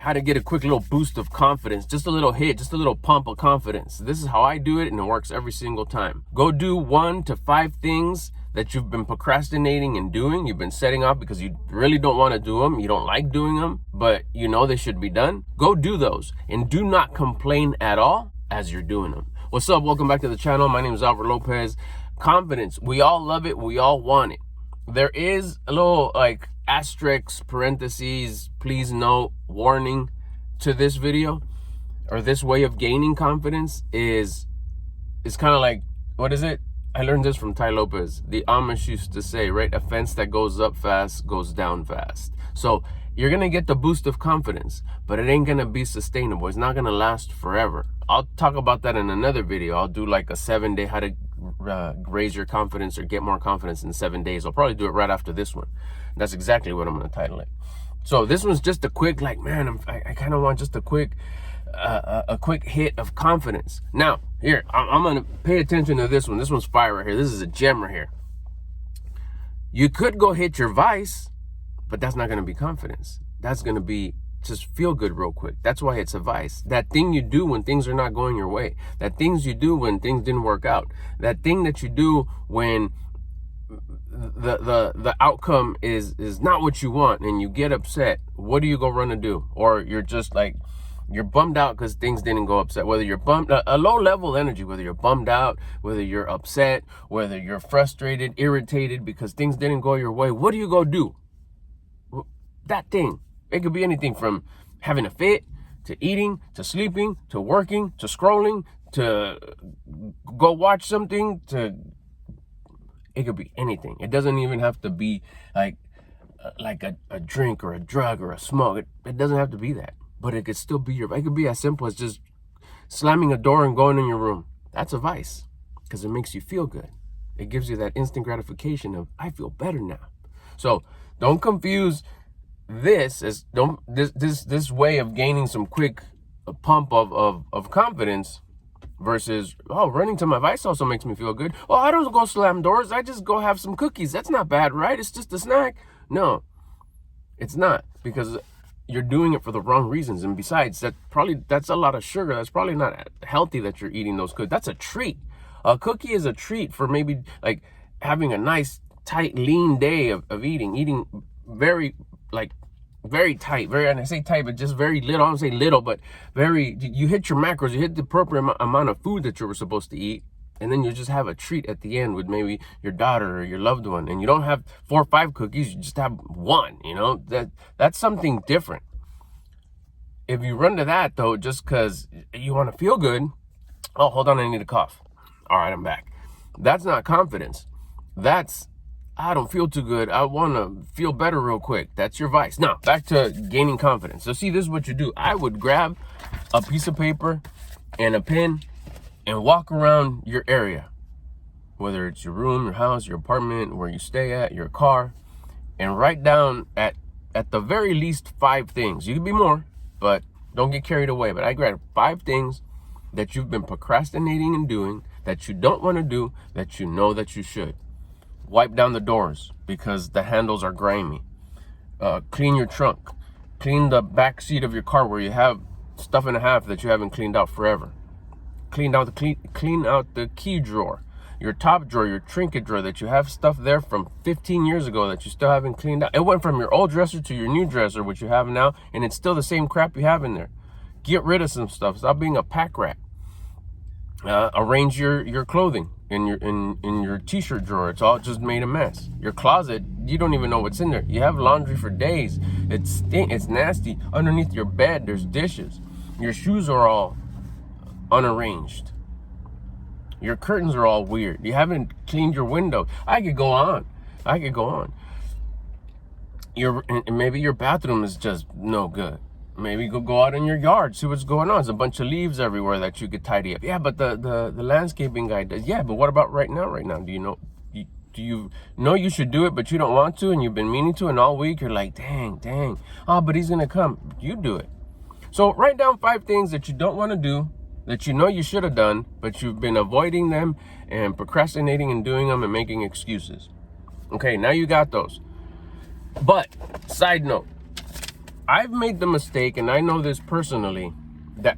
how to get a quick little boost of confidence, just a little hit, just a little pump of confidence. This is how I do it, and it works every single time. Go do 1 to 5 things that you've been procrastinating and doing. You've been setting off because you really don't want to do them. You don't like doing them, but you know they should be done. Go do those, and do not complain at all as you're doing them. What's up? Welcome back to the channel. My name is Alvaro Lopez. Confidence. We all love it. We all want it. There is a little like asterisk, parentheses, please note, warning to this video, or this way of gaining confidence is kind of like, what is it? I learned this from Tai Lopez. The Amish used to say, right? A fence that goes up fast goes down fast. So you're going to get the boost of confidence, but it ain't going to be sustainable. It's not going to last forever. I'll talk about that in another video. I'll do like a 7-day how to raise your confidence or get more confidence in 7 days. I'll probably do it right after this one. That's exactly what I'm going to title it. So this one's just a quick, like, man, I kind of want just a quick hit of confidence. Now, here, I'm going to pay attention to this one. This one's fire right here. This is a gem right here. You could go hit your vice, but that's not going to be confidence. That's going to be just feel good real quick. That's why it's a vice. That thing you do when things are not going your way. That things you do when things didn't work out. That thing that you do when the outcome is not what you want and you get upset. What do you go run and do? Or you're just like, you're bummed out because things didn't go upset. Whether you're bummed, a low level energy, whether you're bummed out, whether you're upset, whether you're frustrated, irritated because things didn't go your way. What do you go do? That thing. It could be anything from having a fit, to eating, to sleeping, to working, to scrolling, to go watch something, to, it could be anything. It doesn't even have to be like a drink or a drug or a smoke. It doesn't have to be that, but it could still be it could be as simple as just slamming a door and going in your room. That's a vice because it makes you feel good. It gives you that instant gratification of, I feel better now. So don't confuse this way of gaining some quick pump of confidence versus, oh, running to my vice also makes me feel good. Oh, I don't go slam doors. I just go have some cookies. That's not bad, right? It's just a snack. No, it's not, because you're doing it for the wrong reasons. And besides, that's a lot of sugar. That's probably not healthy that you're eating those cookies. That's a treat. A cookie is a treat for maybe like having a nice, tight, lean day of eating very tight, and I say tight, but just very little. I don't say little, but you hit your macros, you hit the appropriate amount of food that you were supposed to eat, and then you just have a treat at the end with maybe your daughter or your loved one, and you don't have 4 or 5 cookies, you just have 1, you know, that's something different. If you run to that though, just because you want to feel good, oh, hold on, I need a cough. All right, I'm back. That's not confidence. That's, I don't feel too good. I want to feel better real quick. That's your vice. Now, back to gaining confidence. So see, this is what you do. I would grab a piece of paper and a pen and walk around your area, whether it's your room, your house, your apartment, where you stay at, your car, and write down at the very least 5 things. You could be more, but don't get carried away. But I grab 5 things that you've been procrastinating and doing that you don't want to do, that you know that you should. Wipe down the doors because the handles are grimy. Clean your trunk. Clean the back seat of your car where you have stuff in a half that you haven't cleaned out forever. Clean out the key drawer, your top drawer, your trinket drawer that you have stuff there from 15 years ago that you still haven't cleaned out. It went from your old dresser to your new dresser, which you have now, and it's still the same crap you have in there. Get rid of some stuff. Stop being a pack rat. Arrange your clothing in your t-shirt drawer. It's all just made a mess. Your closet, you don't even know what's in there. You have laundry for days. It's nasty. Underneath your bed, there's dishes. Your shoes are all unarranged. Your curtains are all weird. You haven't cleaned your window. I could go on. Maybe your bathroom is just no good. Maybe go out in your yard, see what's going on. There's a bunch of leaves everywhere that you could tidy up. Yeah, but the landscaping guy does. Yeah, but what about right now? Do you know you should do it, but you don't want to, and you've been meaning to, and all week you're like, dang. Oh, but he's gonna come. You do it. So write down 5 things that you don't want to do, that you know you should have done, but you've been avoiding them and procrastinating and doing them and making excuses. Okay, now you got those. But side note, I've made the mistake, and I know this personally, that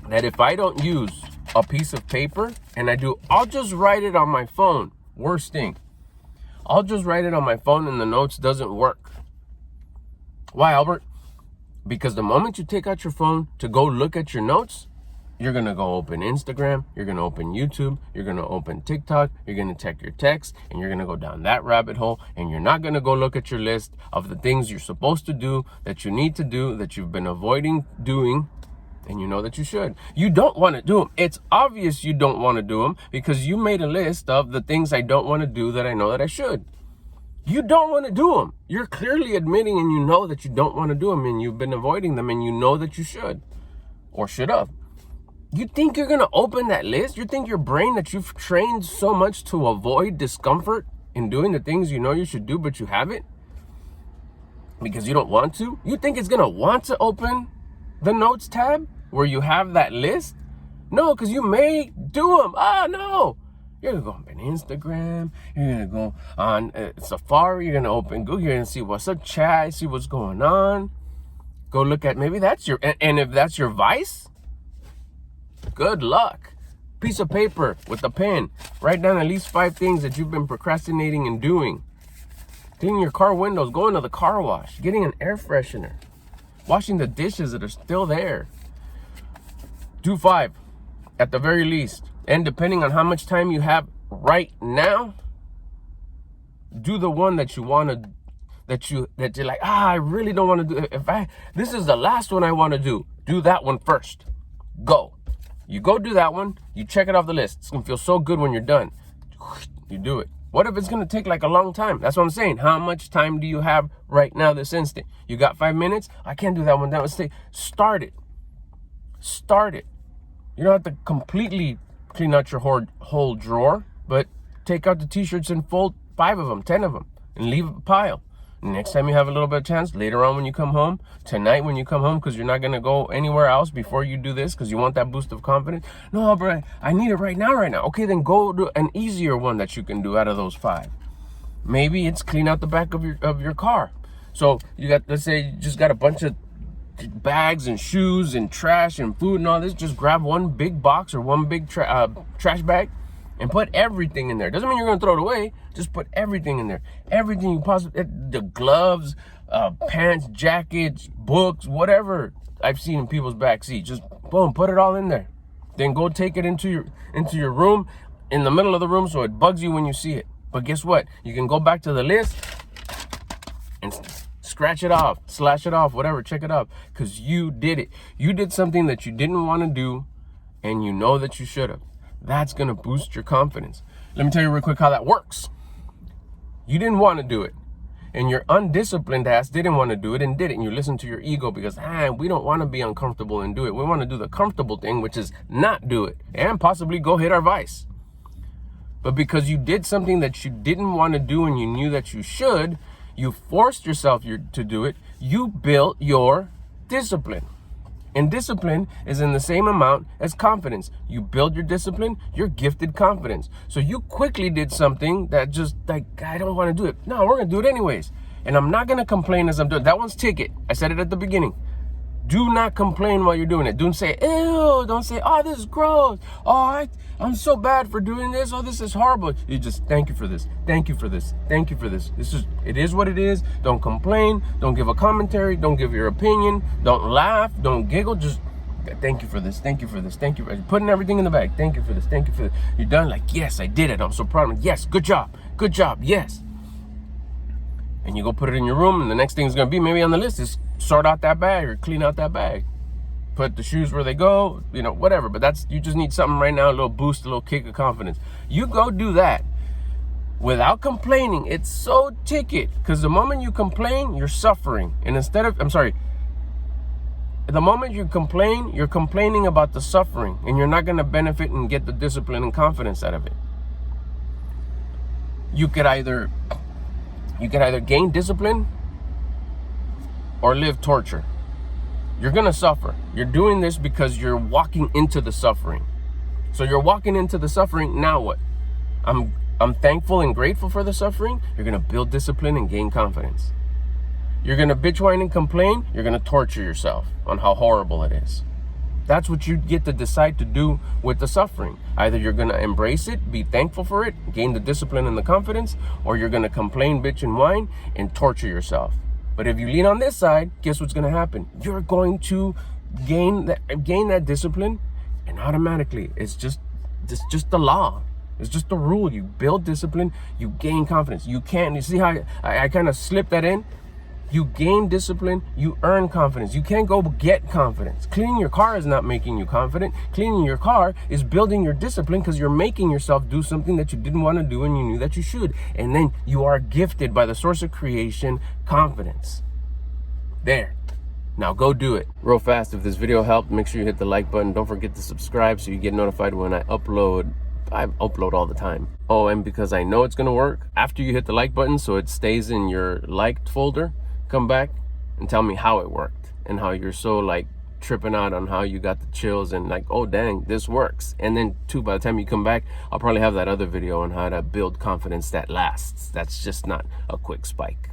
that if I don't use a piece of paper and I'll just write it on my phone. Worst thing. I'll just write it on my phone and the notes doesn't work. Why, Albert? Because the moment you take out your phone to go look at your notes, you're going to go open Instagram, you're going to open YouTube, you're going to open TikTok, you're going to check your text, and you're going to go down that rabbit hole, and you're not going to go look at your list of the things you're supposed to do, that you need to do, that you've been avoiding doing, and you know that you should. You don't want to do them. It's obvious you don't want to do them because you made a list of the things I don't want to do that I know that I should. You don't want to do them. You're clearly admitting and you know that you don't want to do them, and you've been avoiding them, and you know that you should or should have. You think you're going to open that list? You think your brain that you've trained so much to avoid discomfort in doing the things you know you should do, but you haven't because you don't want to? You think it's going to want to open the notes tab where you have that list? No, because you may do them. No. You're going to go open Instagram. You're going to go on Safari. You're going to open Google. You're going to see what's up, chat, see what's going on. Go look at, maybe that's your, and if that's your vice, good luck. Piece of paper with a pen. Write down at least 5 things that you've been procrastinating and doing. Cleaning your car windows, going to the car wash, getting an air freshener, washing the dishes that are still there. Do 5 at the very least. And depending on how much time you have right now, do the one that you want to, that you're like, I really don't want to do. This is the last one I want to do that one first. Go. You go do that one, you check it off the list. It's going to feel so good when you're done. You do it. What if it's going to take like a long time? That's what I'm saying. How much time do you have right now, this instant? You got 5 minutes? I can't do that one. That would start it. Start it. You don't have to completely clean out your whole drawer, but take out the t-shirts and fold 5 of them, 10 of them, and leave a pile. Next time you have a little bit of chance, later on when you come home, tonight when you come home, because you're not going to go anywhere else before you do this because you want that boost of confidence. No, but I need it right now. Okay, then go do an easier one that you can do out of those 5. Maybe it's clean out the back of your car. So you got, let's say you just got a bunch of bags and shoes and trash and food and all this. Just grab one big box or one big trash bag and put everything in there. Doesn't mean you're going to throw it away. Just put everything in there. Everything you possibly, the gloves, pants, jackets, books, whatever I've seen in people's back seat. Just boom, put it all in there. Then go take it into your room, in the middle of the room, so it bugs you when you see it. But guess what? You can go back to the list and scratch it off, slash it off, whatever, check it off, because you did it. You did something that you didn't want to do, and you know that you should have. That's going to boost your confidence. Let me tell you real quick how that works. You didn't want to do it, and your undisciplined ass didn't want to do it and did it, and you listened to your ego because we don't want to be uncomfortable and do it. We want to do the comfortable thing, which is not do it and possibly go hit our vice. But because you did something that you didn't want to do and you knew that you should, you forced yourself to do it. You built your discipline. And discipline is in the same amount as confidence. You build your discipline, you're gifted confidence. So you quickly did something that just like, I don't want to do it. No, we're going to do it anyways. And I'm not going to complain as I'm doing it. That one's ticket. I said it at the beginning. Do not complain while you're doing it. Don't say, ew. Don't say, oh, this is gross. Oh, I'm so bad for doing this. Oh, this is horrible. You just, thank you for this. Thank you for this. Thank you for this. It is what it is. Don't complain. Don't give a commentary. Don't give your opinion. Don't laugh. Don't giggle. Just, thank you for this. Thank you for this. Thank you for putting everything in the bag. Thank you for this. Thank you for this. You're done. Like, yes, I did it. I'm so proud of me. Yes, good job. Good job. Yes. And you go put it in your room, and the next thing is going to be maybe on the list is sort out that bag or clean out that bag. Put the shoes where they go, whatever. But you just need something right now, a little boost, a little kick of confidence. You go do that without complaining. It's so ticket, because the moment you complain, you're suffering. And the moment you complain, you're complaining about the suffering, and you're not going to benefit and get the discipline and confidence out of it. You could either gain discipline or live torture. You're going to suffer. You're doing this because you're walking into the suffering. So you're walking into the suffering. Now what? I'm thankful and grateful for the suffering. You're going to build discipline and gain confidence. You're going to bitch, whine, and complain. You're going to torture yourself on how horrible it is. That's what you get to decide to do with the suffering. Either you're going to embrace it, be thankful for it, gain the discipline and the confidence, or you're going to complain, bitch, and whine, and torture yourself. But if you lean on this side, guess what's going to happen? You're going to gain that discipline, and automatically, it's just the law. It's just the rule. You build discipline, you gain confidence. You see how I kind of slipped that in? You gain discipline, you earn confidence. You can't go get confidence. Cleaning your car is not making you confident. Cleaning your car is building your discipline because you're making yourself do something that you didn't want to do and you knew that you should. And then you are gifted by the source of creation confidence. There. Now go do it. Real fast, if this video helped, make sure you hit the like button. Don't forget to subscribe so you get notified when I upload. I upload all the time. Oh, and because I know it's going to work, after you hit the like button so it stays in your liked folder, come back and tell me how it worked and how you're so like tripping out on how you got the chills and like, oh dang, this works. And then too, by the time you come back, I'll probably have that other video on how to build confidence that lasts. That's just not a quick spike.